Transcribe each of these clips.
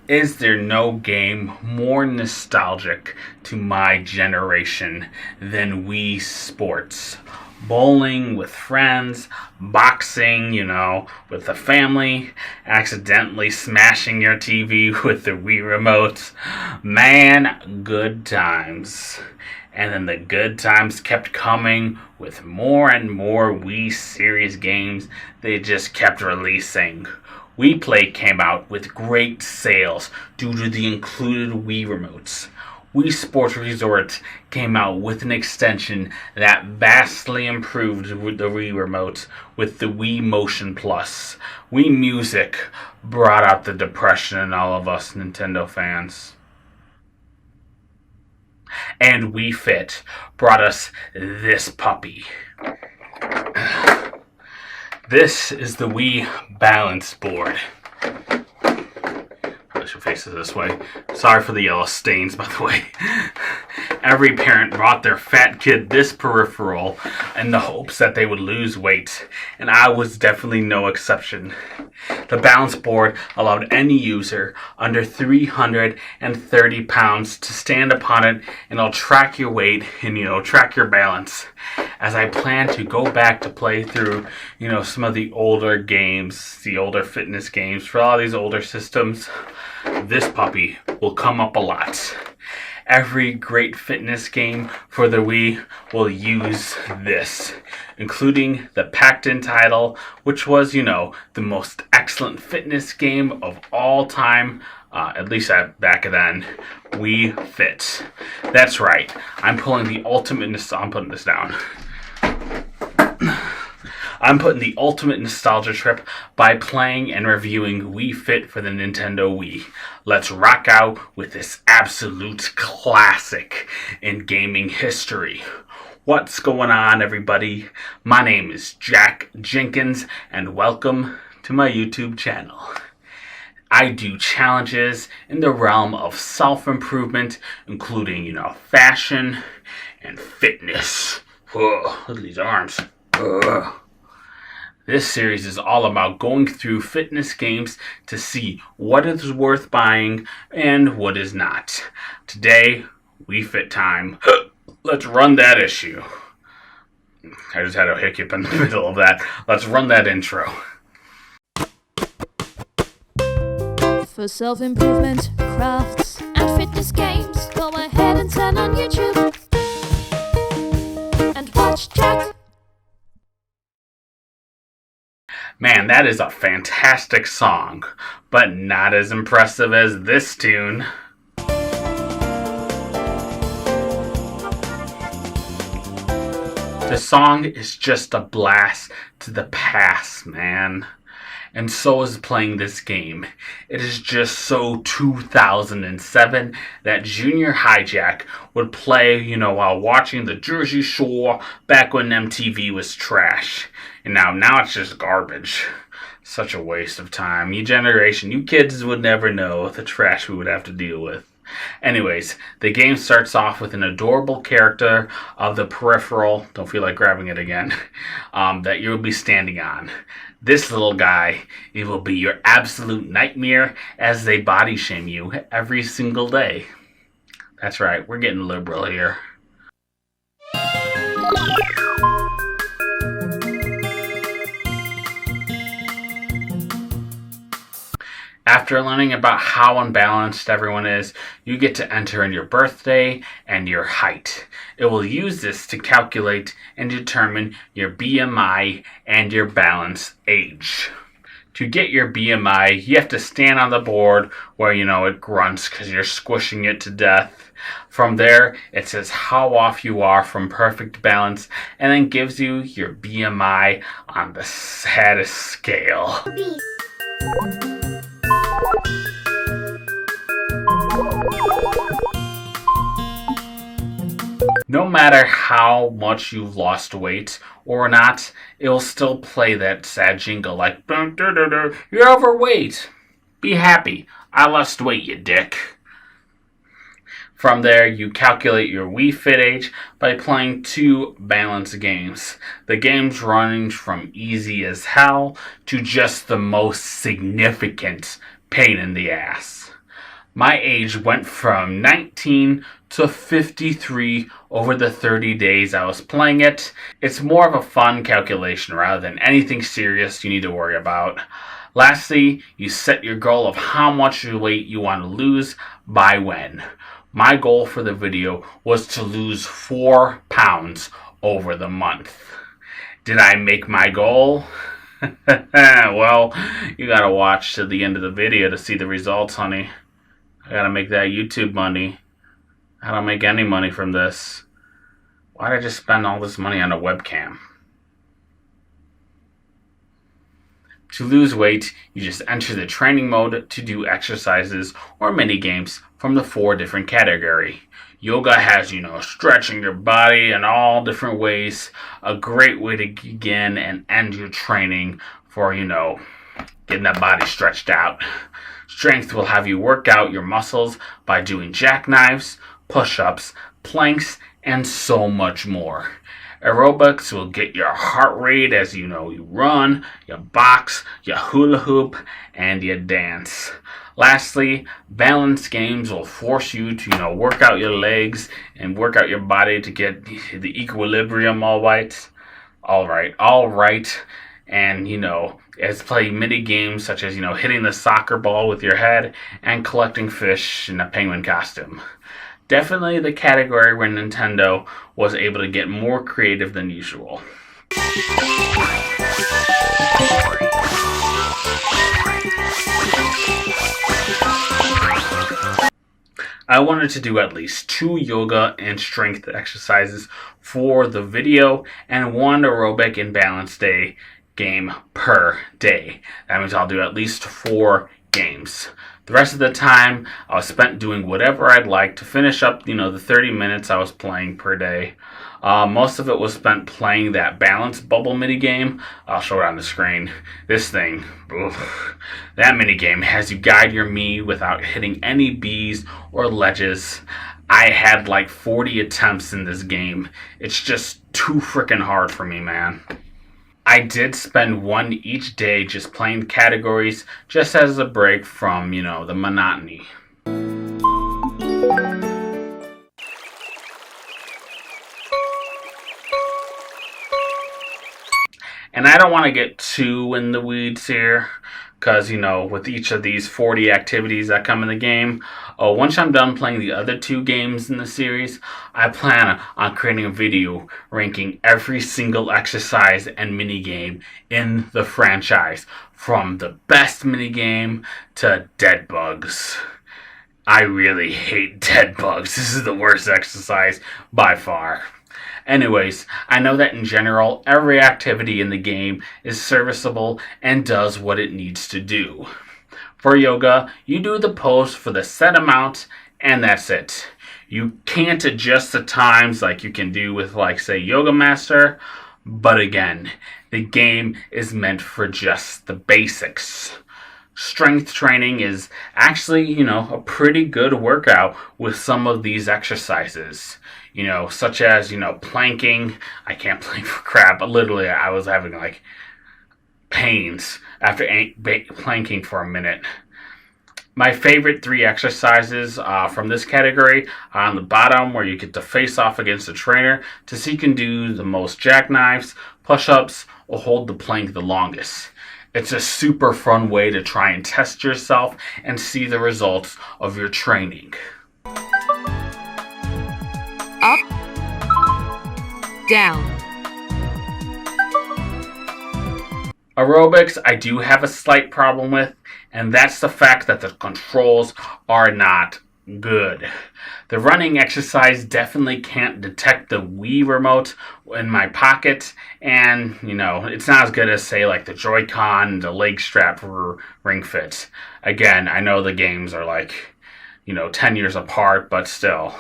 Is there no game more nostalgic to my generation than Wii Sports? Bowling with friends, boxing, with the family, accidentally smashing your TV with the Wii remote. Man, good times. And then the good times kept coming with more and more Wii series games they just kept releasing. Wii Play came out with great sales due to the included Wii remotes. Wii Sports Resort came out with an extension that vastly improved the Wii remote with the Wii Motion Plus. Wii Music brought out the depression in all of us Nintendo fans. And Wii Fit brought us this puppy. This is the Wii balance board. Push your faces this way. Sorry for the yellow stains, by the way. Every parent brought their fat kid this peripheral in the hopes that they would lose weight, and I was definitely no exception. The balance board allowed any user under 330 pounds to stand upon it, and it'll track your weight and, track your balance. As I plan to go back to play through, some of the older games, the older fitness games for all these older systems, this puppy will come up a lot. Every great fitness game for the Wii will use this, including the packed-in title, which was, the most excellent fitness game of all time, at least back then, Wii Fit. That's right, I'm putting the ultimate nostalgia trip by playing and reviewing Wii Fit for the Nintendo Wii. Let's rock out with this absolute classic in gaming history. What's going on, everybody? My name is Jack Jenkins, and welcome to my YouTube channel. I do challenges in the realm of self-improvement, including, fashion and fitness. Whoa, look at these arms. Ugh. This series is all about going through fitness games to see what is worth buying and what is not. Today, Wii Fit time. Let's run that issue. I just had a hiccup in the middle of that. Let's run that intro. For self-improvement, crafts, and fitness games, go ahead and turn on YouTube and watch Jack. Man, that is a fantastic song, but not as impressive as this tune. The song is just a blast to the past, man. And so is playing this game. It is just so 2007 that Junior Hijack would play, while watching the Jersey Shore back when MTV was trash. And now it's just garbage. Such a waste of time. You kids would never know the trash we would have to deal with. Anyways, the game starts off with an adorable character of the peripheral, don't feel like grabbing it again, that you'll be standing on. This little guy, it will be your absolute nightmare as they body shame you every single day. That's right, we're getting liberal here. After learning about how unbalanced everyone is, you get to enter in your birthday and your height. It will use this to calculate and determine your BMI and your balance age. To get your BMI, you have to stand on the board where it grunts because you're squishing it to death. From there, it says how off you are from perfect balance and then gives you your BMI on the saddest scale. No matter how much you've lost weight or not, it'll still play that sad jingle like, you're overweight. Be happy. I lost weight, you dick. From there, you calculate your Wii Fit age by playing 2 balance games. The games range from easy as hell to just the most significant pain in the ass. My age went from 19 to 53 over the 30 days I was playing it. It's more of a fun calculation rather than anything serious you need to worry about. Lastly, you set your goal of how much weight you want to lose by when. My goal for the video was to lose 4 pounds over the month. Did I make my goal? Well, you gotta watch to the end of the video to see the results, honey. I gotta make that YouTube money. I don't make any money from this. Why'd I just spend all this money on a webcam? To lose weight, you just enter the training mode to do exercises or mini games from the 4 different categories. Yoga has, stretching your body in all different ways. A great way to begin and end your training for, getting that body stretched out. Strength will have you work out your muscles by doing jackknives, push-ups, planks, and so much more. Aerobics will get your heart rate as you run, you box, you hula hoop, and you dance. Lastly, balance games will force you to work out your legs and work out your body to get the equilibrium all right. And as play mini games such as hitting the soccer ball with your head and collecting fish in a penguin costume. Definitely the category where Nintendo was able to get more creative than usual. I wanted to do at least 2 yoga and strength exercises for the video and 1 aerobic and balance day game per day. That means I'll do at least 4 games. The rest of the time I was spent doing whatever I'd like to finish up, the 30 minutes I was playing per day. Most of it was spent playing that balance bubble mini game. I'll show it on the screen. This thing, that mini game has you guide your Mii without hitting any bees or ledges. I had like 40 attempts in this game. It's just too freaking hard for me, man. I did spend 1 each day just playing categories just as a break from, the monotony. And I don't want to get too in the weeds here, because, with each of these 40 activities that come in the game, once I'm done playing the other 2 games in the series, I plan on creating a video ranking every single exercise and mini game in the franchise, from the best mini game to dead bugs. I really hate dead bugs. This is the worst exercise by far. Anyways, I know that in general, every activity in the game is serviceable and does what it needs to do. For yoga, you do the pose for the set amount, and that's it. You can't adjust the times like you can do with, say, Yoga Master, but again, the game is meant for just the basics. Strength training is actually, a pretty good workout with some of these exercises. Such as, planking. I can't plank for crap, but literally I was having, pains after planking for a minute. My favorite 3 exercises from this category are on the bottom, where you get to face off against the trainer to see who can do the most jackknives, push-ups, or hold the plank the longest. It's a super fun way to try and test yourself and see the results of your training. Up, down. Aerobics, I do have a slight problem with, and that's the fact that the controls are not good. The running exercise definitely can't detect the Wii remote in my pocket, and, it's not as good as, say, like the Joy-Con, the leg strap for Ring Fit. Again, I know the games are 10 years apart, but still.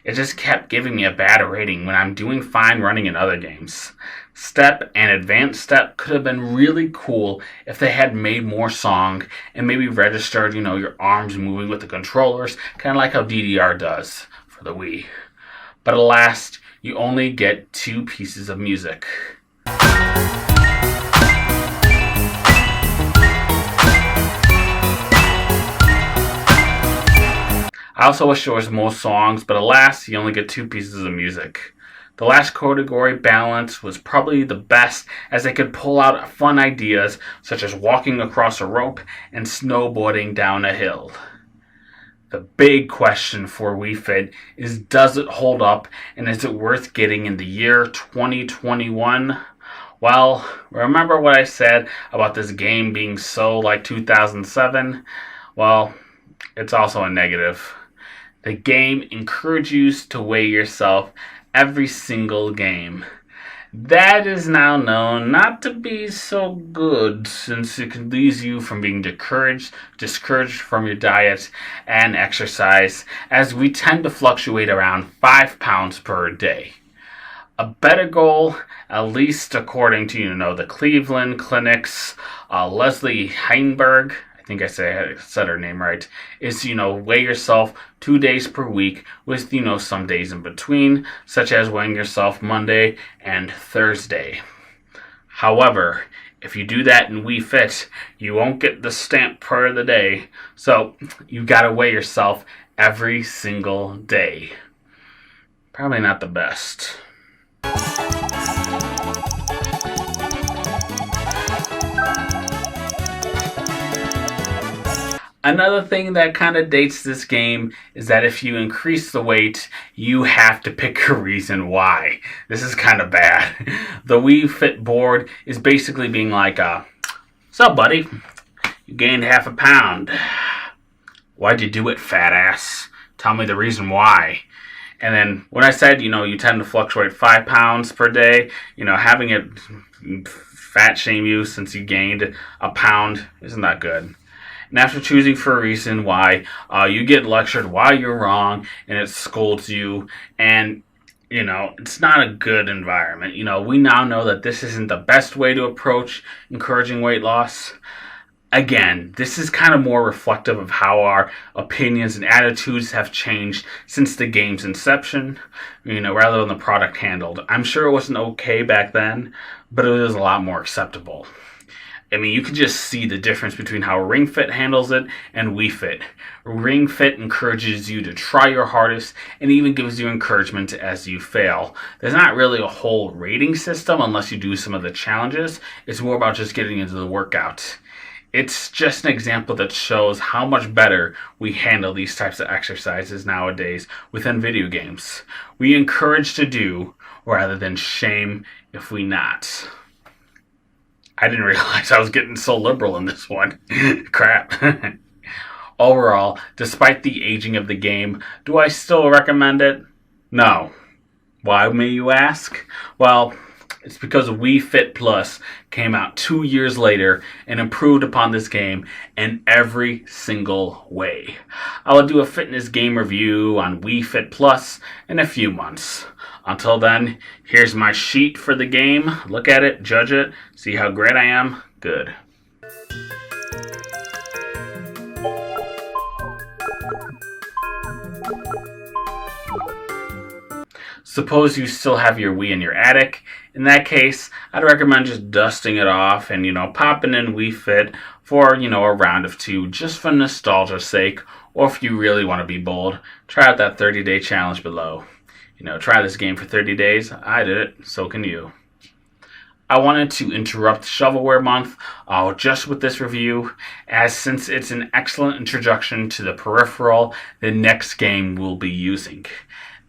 It just kept giving me a bad rating when I'm doing fine running in other games. Step and Advanced Step could have been really cool if they had made more song and maybe registered, your arms moving with the controllers, kind of like how DDR does for the Wii. But alas, you only get 2 pieces of music. I also wish there was more songs, but alas, you only get 2 pieces of music. The last category, balance, was probably the best as they could pull out fun ideas such as walking across a rope and snowboarding down a hill. The big question for Wii Fit is, does it hold up and is it worth getting in the year 2021? Well, remember what I said about this game being so like 2007? Well, it's also a negative. The game encourages you to weigh yourself every single game. That is now known not to be so good since it can lead you from being discouraged from your diet and exercise, as we tend to fluctuate around 5 pounds per day. A better goal, at least according to the Cleveland Clinic's Leslie Heinberg, I think I said her name right, is weigh yourself 2 days per week with some days in between, such as weighing yourself Monday and Thursday. However, if you do that in Wii Fit, you won't get the stamp per the day, so you gotta weigh yourself every single day. Probably not the best. Another thing that kind of dates this game is that if you increase the weight, you have to pick a reason why. This is kind of bad. The Wii Fit board is basically being like, so buddy, you gained half a pound. Why'd you do it, fat ass? Tell me the reason why. And then when I said, you tend to fluctuate 5 pounds per day, having it fat shame you since you gained a pound isn't that good. And after choosing for a reason why, you get lectured why you're wrong, and it scolds you, and it's not a good environment. We now know that this isn't the best way to approach encouraging weight loss. Again, this is kind of more reflective of how our opinions and attitudes have changed since the game's inception, rather than the product handled. I'm sure it wasn't okay back then, but it was a lot more acceptable. I mean, you can just see the difference between how Ring Fit handles it and Wii Fit. Ring Fit encourages you to try your hardest and even gives you encouragement as you fail. There's not really a whole rating system unless you do some of the challenges. It's more about just getting into the workout. It's just an example that shows how much better we handle these types of exercises nowadays within video games. We encourage to do rather than shame if we not. I didn't realize I was getting so liberal in this one. Crap. Overall, despite the aging of the game, do I still recommend it? No. Why, may you ask? Well, it's because Wii Fit Plus came out 2 years later and improved upon this game in every single way. I will do a fitness game review on Wii Fit Plus in a few months. Until then, here's my sheet for the game. Look at it, judge it, see how great I am. Good. Suppose you still have your Wii in your attic. In that case, I'd recommend just dusting it off and, popping in Wii Fit for, a round of 2 just for nostalgia's sake. Or if you really want to be bold, try out that 30-day challenge below. Try this game for 30 days. I did it, so can you. I wanted to interrupt Shovelware Month just with this review, as since it's an excellent introduction to the peripheral the next game we'll be using.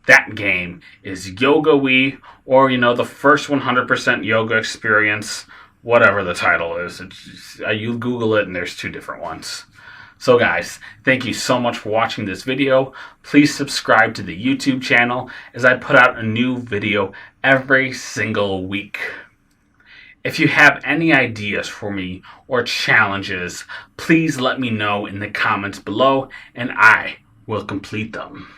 That game is Yoga Wii, or the first 100% yoga experience, whatever the title is. You Google it and there's 2 different ones. So guys, thank you so much for watching this video. Please subscribe to the YouTube channel as I put out a new video every single week. If you have any ideas for me or challenges, please let me know in the comments below and I will complete them.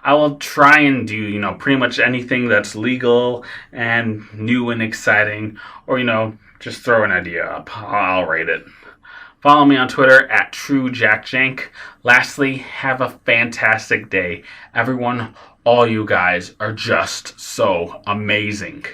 I will try and do, pretty much anything that's legal and new and exciting, or, just throw an idea up. I'll rate it. Follow me on Twitter at TrueJackJank. Lastly, have a fantastic day. Everyone, all you guys are just so amazing.